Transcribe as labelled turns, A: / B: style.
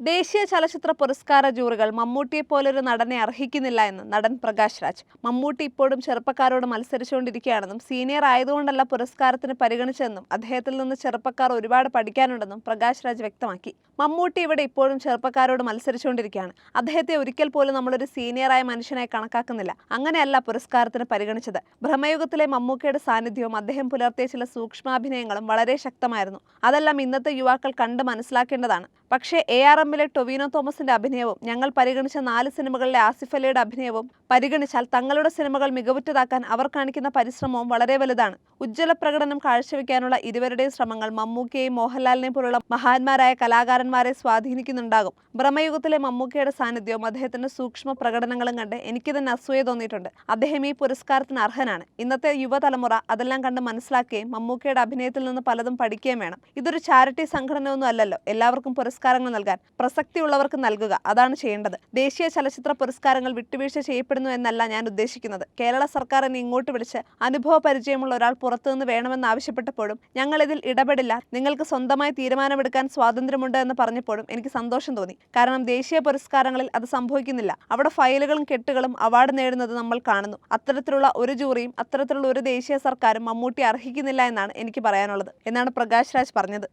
A: ദേശീയ ചലച്ചിത്ര പുരസ്കാര ജൂറികൾ മമ്മൂട്ടിയെ പോലൊരു നടനെ അർഹിക്കുന്നില്ല എന്ന് നടൻ പ്രകാശ് രാജ്. മമ്മൂട്ടി ഇപ്പോഴും ചെറുപ്പക്കാരോട് മത്സരിച്ചുകൊണ്ടിരിക്കുകയാണെന്നും സീനിയർ ആയതുകൊണ്ടല്ല പുരസ്കാരത്തിന് പരിഗണിച്ചതെന്നും അദ്ദേഹത്തിൽ നിന്ന് ചെറുപ്പക്കാർ ഒരുപാട് പഠിക്കാനുണ്ടെന്നും പ്രകാശ് രാജ് വ്യക്തമാക്കി. മമ്മൂട്ടി ഇവിടെ ഇപ്പോഴും ചെറുപ്പക്കാരോട് മത്സരിച്ചുകൊണ്ടിരിക്കുകയാണ്. അദ്ദേഹത്തെ ഒരിക്കൽ പോലും നമ്മളൊരു സീനിയറായ മനുഷ്യനായി കണക്കാക്കുന്നില്ല. അങ്ങനെയല്ല പുരസ്കാരത്തിന് പരിഗണിച്ചത്. ബ്രഹ്മയുഗത്തിലെ മമ്മൂക്കയുടെ സാന്നിധ്യവും അദ്ദേഹം പുലർത്തിയ ചില സൂക്ഷ്മാഭിനയങ്ങളും വളരെ ശക്തമായിരുന്നു. അതെല്ലാം ഇന്നത്തെ യുവാക്കൾ കണ്ട് മനസ്സിലാക്കേണ്ടതാണ്. പക്ഷേ ARMലെ ടൊവിനോ തോമസിന്റെ അഭിനയവും ഞങ്ങൾ പരിഗണിച്ച 4 സിനിമകളിലെ ആസിഫ് അലിയുടെ അഭിനയവും പരിഗണിച്ചാൽ തങ്ങളുടെ സിനിമകൾ മികവുറ്റതാക്കാൻ അവർ കാണിക്കുന്ന പരിശ്രമവും വളരെ വലുതാണ്. ഉജ്ജ്വല പ്രകടനം കാഴ്ചവെക്കാനുള്ള ഇരുവരുടെയും ശ്രമങ്ങൾ മമ്മൂക്കയെയും മോഹൻലാലിനെയും പോലുള്ള മഹാന്മാരായ കലാകാരന്മാരെ സ്വാധീനിക്കുന്നുണ്ടാകും. ബ്രഹ്മയുഗത്തിലെ മമ്മൂക്കയുടെ സാന്നിധ്യവും അദ്ദേഹത്തിന്റെ സൂക്ഷ്മ പ്രകടനങ്ങളും കണ്ട് എനിക്ക് തന്നെ അസൂയ തോന്നിയിട്ടുണ്ട്. അദ്ദേഹം ഈ പുരസ്കാരത്തിന് അർഹനാണ്. ഇന്നത്തെ യുവതലമുറ അതെല്ലാം കണ്ട് മനസ്സിലാക്കുകയും മമ്മൂക്കയുടെ അഭിനയത്തിൽ നിന്ന് പലതും പഠിക്കുകയും വേണം. ഇതൊരു ചാരിറ്റി സംഘടനയൊന്നും അല്ലല്ലോ. എല്ലാവർക്കും പുരസ്കാരങ്ങൾ നൽകാൻ പ്രസക്തിയുള്ളവർക്ക് നൽകുക, അതാണ് ചെയ്യേണ്ടത്. ദേശീയ ചലച്ചിത്ര പുരസ്കാരങ്ങൾ വിട്ടുവീഴ്ച ചെയ്യപ്പെടുന്നു എന്നല്ല ഞാൻ ഉദ്ദേശിക്കുന്നത്. കേരള സർക്കാർ എന്നെ ഇങ്ങോട്ട് വിളിച്ച് അനുഭവ പരിചയമുള്ള ഒരാൾ പുറത്തുനിന്ന് വേണമെന്ന് ആവശ്യപ്പെട്ടപ്പോഴും ഞങ്ങൾ ഇതിൽ ഇടപെടില്ല, നിങ്ങൾക്ക് സ്വന്തമായി തീരുമാനമെടുക്കാൻ സ്വാതന്ത്ര്യമുണ്ട് എന്ന് പറഞ്ഞപ്പോഴും എനിക്ക് സന്തോഷം തോന്നി. കാരണം ദേശീയ പുരസ്കാരങ്ങളിൽ അത് സംഭവിക്കുന്നില്ല. അവിടെ ഫയലുകളും കെട്ടുകളും അവാർഡ് നേടുന്നത് നമ്മൾ കാണുന്നു. അത്തരത്തിലുള്ള ഒരു ജൂറിയും അത്തരത്തിലുള്ള ഒരു ദേശീയ സർക്കാരും മമ്മൂട്ടി അർഹിക്കുന്നില്ല എന്നാണ് എനിക്ക് പറയാനുള്ളത് എന്നാണ് പ്രകാശ് രാജ് പറഞ്ഞത്.